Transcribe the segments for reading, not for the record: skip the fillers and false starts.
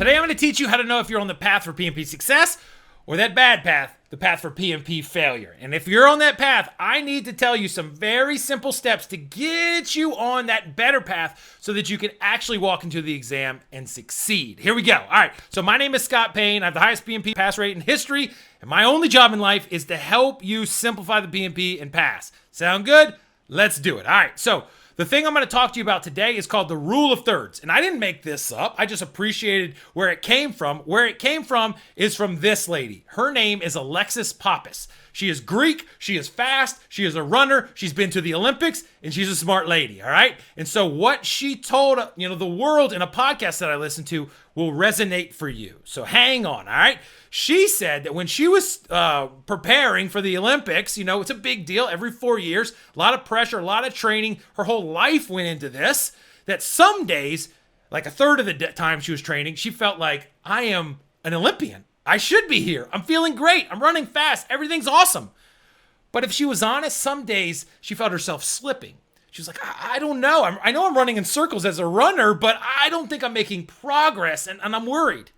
Today I'm going to teach you how to know if you're on the path for PMP success or that bad path, the path for PMP failure. And if you're on that path, I need to tell you some very simple steps to get you on that better path so that you can actually walk into the exam and succeed. Here we go. All right, so my name is Scott Payne. I have the highest PMP pass rate in history, and my only job in life is to help you simplify the PMP and pass. Sound good? Let's do it. All right, so the thing I'm going to talk to you about today is called the rule of thirds. And I didn't make this up. I just appreciated where it came from. Where it came from is from this lady. Her name is Alexis Pappas. She is Greek. She is fast. She is a runner. She's been to the Olympics, and she's a smart lady, all right? And so what she told, the world in a podcast that I listened to will resonate for you. So hang on, all right? She said that when she was preparing for the Olympics, it's a big deal every 4 years, a lot of pressure, a lot of training. Her whole life went into this, that some days, like a third of the time she was training, she felt like, I am an Olympian. I should be here. I'm feeling great. I'm running fast. Everything's awesome. But if she was honest, some days she felt herself slipping. She was like, I don't know. I know I'm running in circles as a runner, but I don't think I'm making progress, and I'm worried.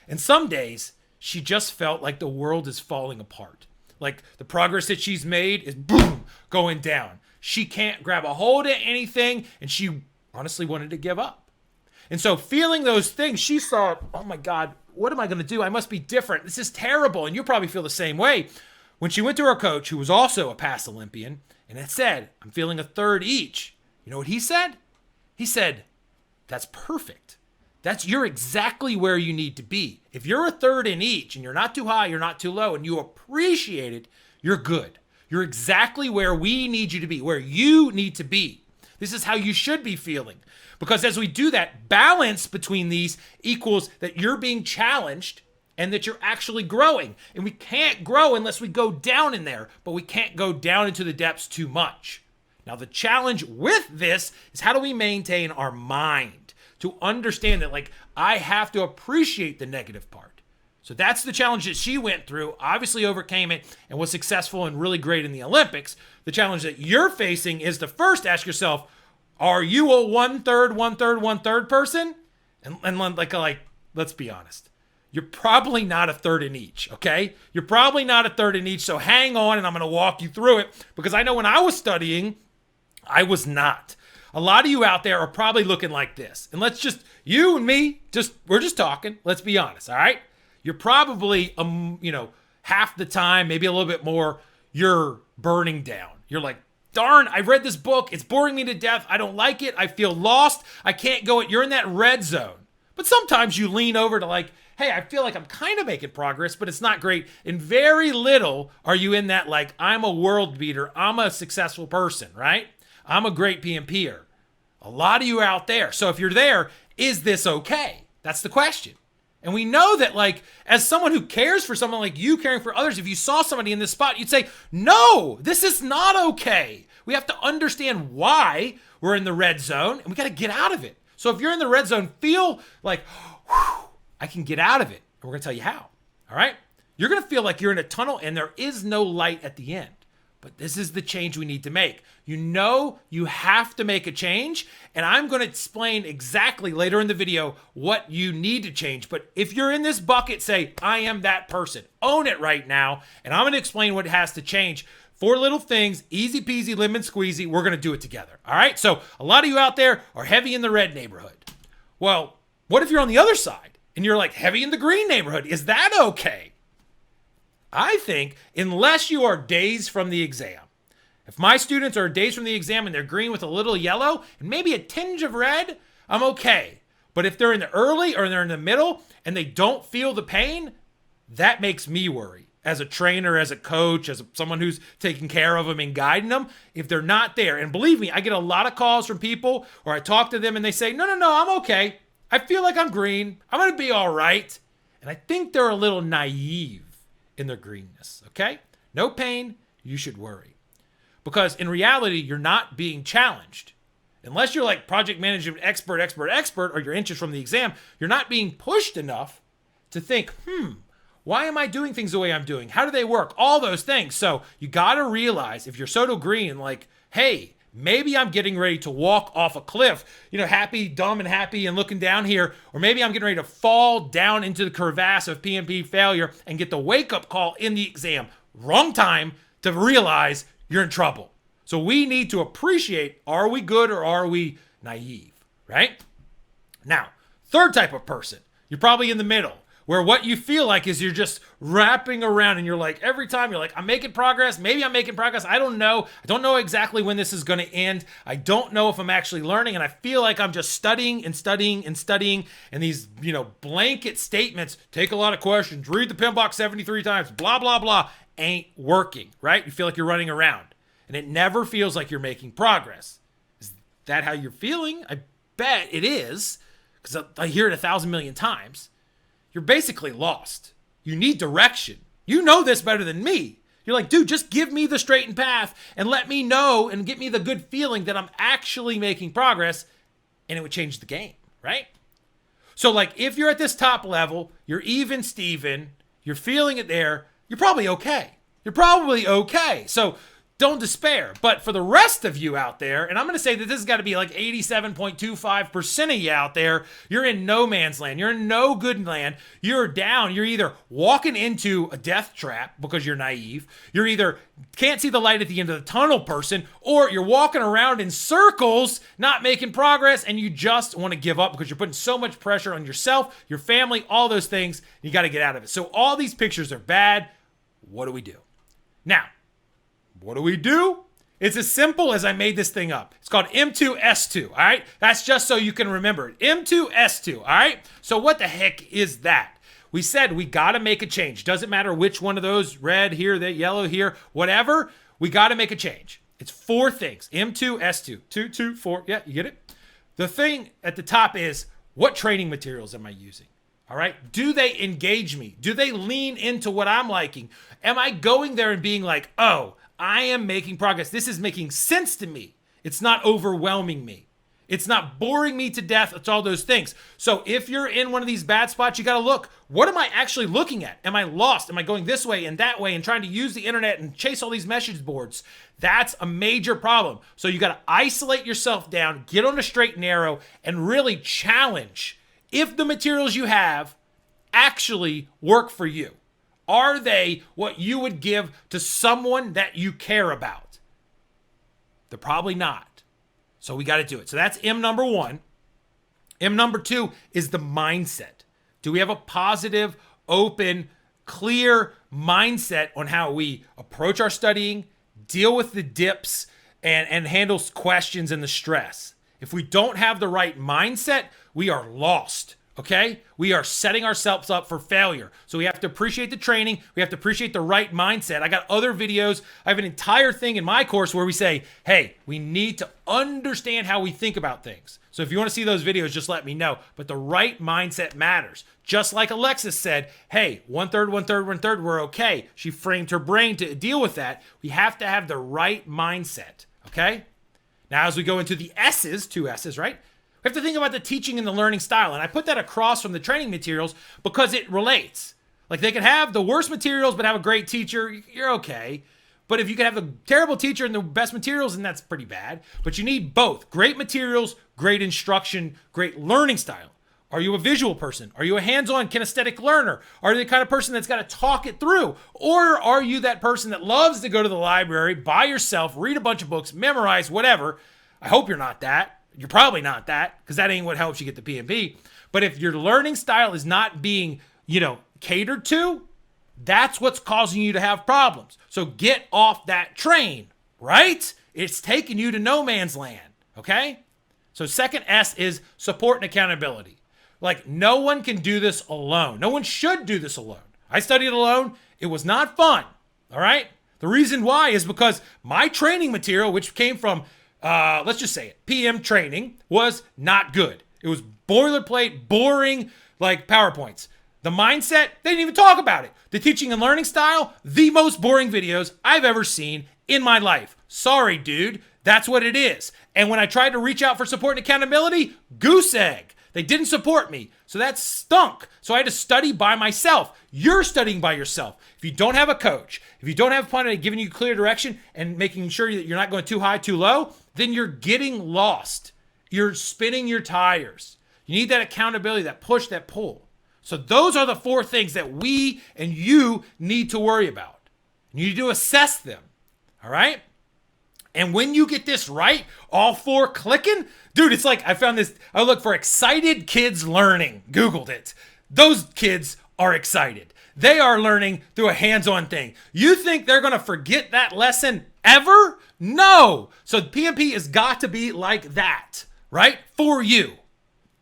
And some days she just felt like the world is falling apart. Like the progress that she's made is boom, going down. She can't grab a hold of anything, and she honestly wanted to give up. And so feeling those things, she thought, oh my God, what am I going to do? I must be different. This is terrible. And you probably feel the same way. When she went to her coach, who was also a past Olympian, and it said, I'm feeling a third each. You know what he said? He said, that's perfect. You're exactly where you need to be. If you're a third in each and you're not too high, you're not too low, and you appreciate it, you're good. You're exactly where we need you to be, where you need to be. This is how you should be feeling. Because as we do that, balance between these equals that you're being challenged and that you're actually growing. And we can't grow unless we go down in there, but we can't go down into the depths too much. Now, the challenge with this is how do we maintain our mind to understand that, I have to appreciate the negative part. So that's the challenge that she went through, obviously overcame it, and was successful and really great in the Olympics. The challenge that you're facing is to first ask yourself, are you a one-third person? And let's be honest. You're probably not a third in each, okay? You're probably not a third in each, so hang on, and I'm going to walk you through it, because I know when I was studying, I was not. A lot of you out there are probably looking like this. And you and me, we're just talking. Let's be honest, all right? You're probably, half the time, maybe a little bit more, you're burning down. You're like, darn, I read this book. It's boring me to death. I don't like it. I feel lost. I can't go. You're in that red zone. But sometimes you lean over to hey, I feel like I'm kind of making progress, but it's not great. And very little are you in that I'm a world beater. I'm a successful person, right? I'm a great PMPer. A lot of you are out there. So if you're there, is this okay? That's the question. And we know that as someone who cares for someone like you caring for others, if you saw somebody in this spot, you'd say, no, this is not okay. We have to understand why we're in the red zone, and we got to get out of it. So if you're in the red zone, feel like, whew, I can get out of it. And we're going to tell you how. All right? You're going to feel like you're in a tunnel and there is no light at the end. But this is the change we need to make. You have to make a change, and I'm going to explain exactly later in the video what you need to change. But if you're in this bucket, say, I am that person. Own it right now, and I'm going to explain what has to change. 4 little things, easy peasy, lemon squeezy. We're going to do it together. All right? So a lot of you out there are heavy in the red neighborhood. Well, what if you're on the other side and you're heavy in the green neighborhood? Is that okay? I think unless you are days from the exam. If my students are days from the exam and they're green with a little yellow and maybe a tinge of red, I'm okay. But if they're in the early or they're in the middle and they don't feel the pain, that makes me worry. As a trainer, as a coach, as someone who's taking care of them and guiding them, if they're not there. And believe me, I get a lot of calls from people, or I talk to them and they say, no, I'm okay. I feel like I'm green. I'm going to be all right. And I think they're a little naive in their greenness, okay? No pain, you should worry. Because in reality, you're not being challenged. Unless you're project management expert, or you're inches from the exam, you're not being pushed enough to think, why am I doing things the way I'm doing? How do they work? All those things. So you got to realize if you're Soto Green, hey, Maybe I'm getting ready to walk off a cliff, happy, dumb, and happy and looking down here. Or maybe I'm getting ready to fall down into the crevasse of PMP failure and get the wake-up call in the exam. Wrong time to realize you're in trouble. So we need to appreciate, are we good or are we naive, right? Now, third type of person, you're probably in the middle, where what you feel like is you're just wrapping around and you're like, every time you're like, I'm making progress. Maybe I'm making progress. I don't know. I don't know exactly when this is going to end. I don't know if I'm actually learning. And I feel like I'm just studying and studying and studying. And these, blanket statements, take a lot of questions, read the PMBOK 73 times, blah, blah, blah, ain't working, right? You feel like you're running around and it never feels like you're making progress. Is that how you're feeling? I bet it is, because I hear it 1,000 million times. You're basically lost. You need direction. You know this better than me. You're like, dude, just give me the straightened path and let me know and get me the good feeling that I'm actually making progress, and it would change the game, right? So like, if you're at this top level, you're even Steven, you're feeling it there, you're probably okay. You're probably okay. So don't despair. But for the rest of you out there, and I'm going to say that this has got to be like 87.25% of you out there, you're in no man's land. You're in no good land. You're down. You're either walking into a death trap because you're naive. You're either can't see the light at the end of the tunnel person, or you're walking around in circles, not making progress, and you just want to give up because you're putting so much pressure on yourself, your family, all those things. You got to get out of it. So all these pictures are bad. What do we do? Now, what do we do? It's as simple as I made this thing up. It's called M2S2, all right? That's just so you can remember it. M2S2, all right? So what the heck is that? We said we got to make a change. Doesn't matter which one of those, red here, that yellow here, whatever, we got to make a change. It's 4 things. M2S2, 2, 2, 4. Yeah, you get it? The thing at the top is, what training materials am I using? All right. Do they engage me? Do they lean into what I'm liking? Am I going there and being like, oh, I am making progress. This is making sense to me. It's not overwhelming me. It's not boring me to death. It's all those things. So if you're in one of these bad spots, you got to look, what am I actually looking at? Am I lost? Am I going this way and that way and trying to use the internet and chase all these message boards? That's a major problem. So you got to isolate yourself down, get on a straight and narrow, and really challenge if the materials you have actually work for you. Are they what you would give to someone that you care about? They're probably not. So we got to do it. So that's M number 1. M number 2 is the mindset. Do we have a positive, open, clear mindset on how we approach our studying, deal with the dips, and handle questions and the stress? If we don't have the right mindset, we are lost. Okay? We are setting ourselves up for failure. So we have to appreciate the training. We have to appreciate the right mindset. I got other videos. I have an entire thing in my course where we say, hey, we need to understand how we think about things. So if you want to see those videos, just let me know. But the right mindset matters. Just like Alexis said, hey, 1/3, 1/3, 1/3, we're okay. She framed her brain to deal with that. We have to have the right mindset. Okay? Now, as we go into the S's, 2 S's, right? We have to think about the teaching and the learning style. And I put that across from the training materials because it relates. Like, they can have the worst materials but have a great teacher. You're okay. But if you can have the terrible teacher and the best materials, then that's pretty bad. But you need both. Great materials, great instruction, great learning style. Are you a visual person? Are you a hands-on kinesthetic learner? Are you the kind of person that's got to talk it through? Or are you that person that loves to go to the library by yourself, read a bunch of books, memorize, whatever? I hope you're not that. You're probably not that, because that ain't what helps you get the PMP. But if your learning style is not being, catered to, that's what's causing you to have problems. So get off that train, right? It's taking you to no man's land, okay? So second S is support and accountability. Like, no one can do this alone. No one should do this alone. I studied alone. It was not fun, all right? The reason why is because my training material, which came from let's just say it, PM training, was not good. It was boilerplate, boring, like PowerPoints. The mindset, they didn't even talk about it. The teaching and learning style, the most boring videos I've ever seen in my life. Sorry, dude. That's what it is. And when I tried to reach out for support and accountability, goose egg. They didn't support me. So that stunk. So I had to study by myself. You're studying by yourself. If you don't have a coach, if you don't have a plan giving you clear direction and making sure that you're not going too high, too low, then you're getting lost. You're spinning your tires. You need that accountability, that push, that pull. So those are the 4 things that we and you need to worry about. You need to assess them. All right? And when you get this right, all 4 clicking, dude, it's like I found this. I look for excited kids learning. Googled it. Those kids are excited. They are learning through a hands-on thing. You think they're going to forget that lesson ever? No. So PMP has got to be like that, right? For you.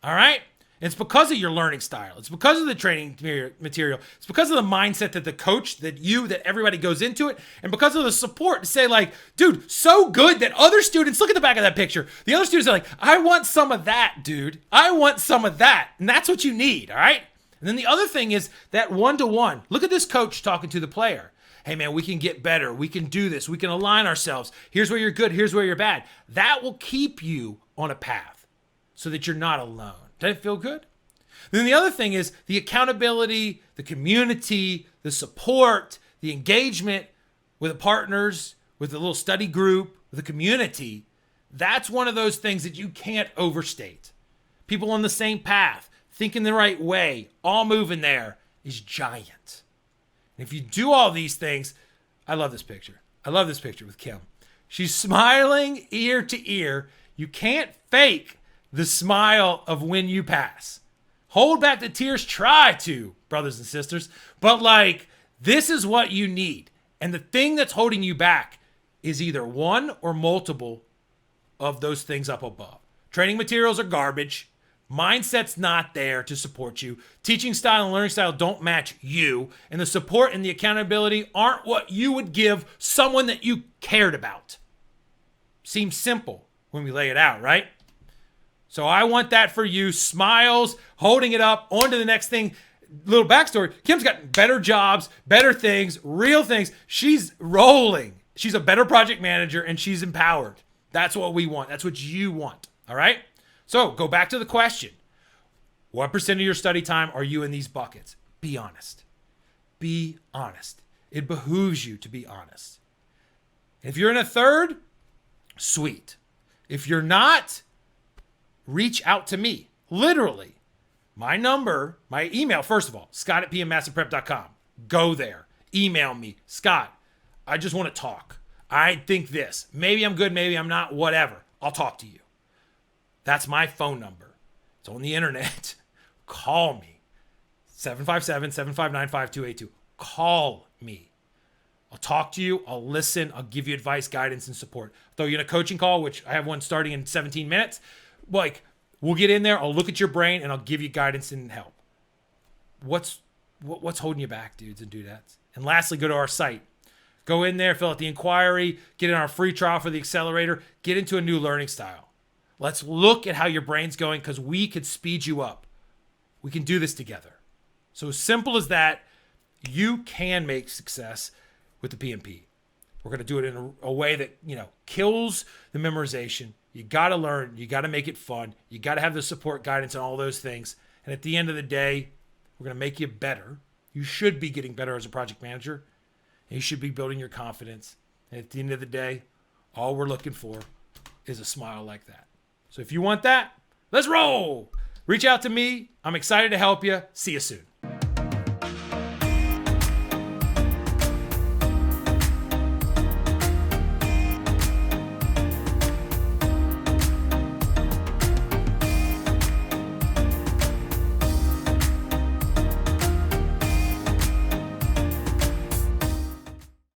All right? It's because of your learning style. It's because of the training material. It's because of the mindset that the coach, that everybody goes into it. And because of the support to say like, dude, so good that other students, look at the back of that picture. The other students are like, I want some of that, dude. I want some of that. And that's what you need, all right? And then the other thing is that one-to-one. Look at this coach talking to the player. Hey, man, we can get better. We can do this. We can align ourselves. Here's where you're good. Here's where you're bad. That will keep you on a path so that you're not alone. Does it feel good? Then the other thing is the accountability, the community, the support, the engagement with the partners, with the little study group, with the community. That's one of those things that you can't overstate. People on the same path, thinking the right way, all moving there is giant. And if you do all these things, I love this picture. I love this picture with Kim. She's smiling ear to ear. You can't fake the smile of when you pass. Hold back the tears, try to, brothers and sisters. But like, this is what you need. And the thing that's holding you back is either one or multiple of those things up above. Training materials are garbage. Mindset's not there to support you. Teaching style and learning style don't match you. And the support and the accountability aren't what you would give someone that you cared about. Seems simple when we lay it out, right? So I want that for you. Smiles, holding it up, on to the next thing. Little backstory. Kim's got better jobs, better things, real things. She's rolling. She's a better project manager and she's empowered. That's what we want. That's what you want. All right? So go back to the question. What % of your study time are you in these buckets? Be honest. Be honest. It behooves you to be honest. If you're in a third, sweet. If you're not, reach out to me. Literally. My number, my email, first of all, scott@pmmasterprep.com. Go there. Email me. Scott, I just want to talk. I think this. Maybe I'm good, maybe I'm not, whatever. I'll talk to you. That's my phone number. It's on the internet. Call me. 757-759-5282. Call me. I'll talk to you. I'll listen. I'll give you advice, guidance, and support. I'll throw you in a coaching call, which I have one starting in 17 minutes. Like, we'll get in there. I'll look at your brain and I'll give you guidance and help. What's holding you back, dudes and dudettes? And lastly, go to our site. Go in there, fill out the inquiry, get in our free trial for the accelerator, get into a new learning style. Let's look at how your brain's going because we could speed you up. We can do this together. So as simple as that, you can make success with the PMP. We're going to do it in a way that, kills the memorization. You got to learn. You got to make it fun. You got to have the support, guidance, and all those things. And at the end of the day, we're going to make you better. You should be getting better as a project manager. And you should be building your confidence. And at the end of the day, all we're looking for is a smile like that. So if you want that, let's roll. Reach out to me. I'm excited to help you. See you soon.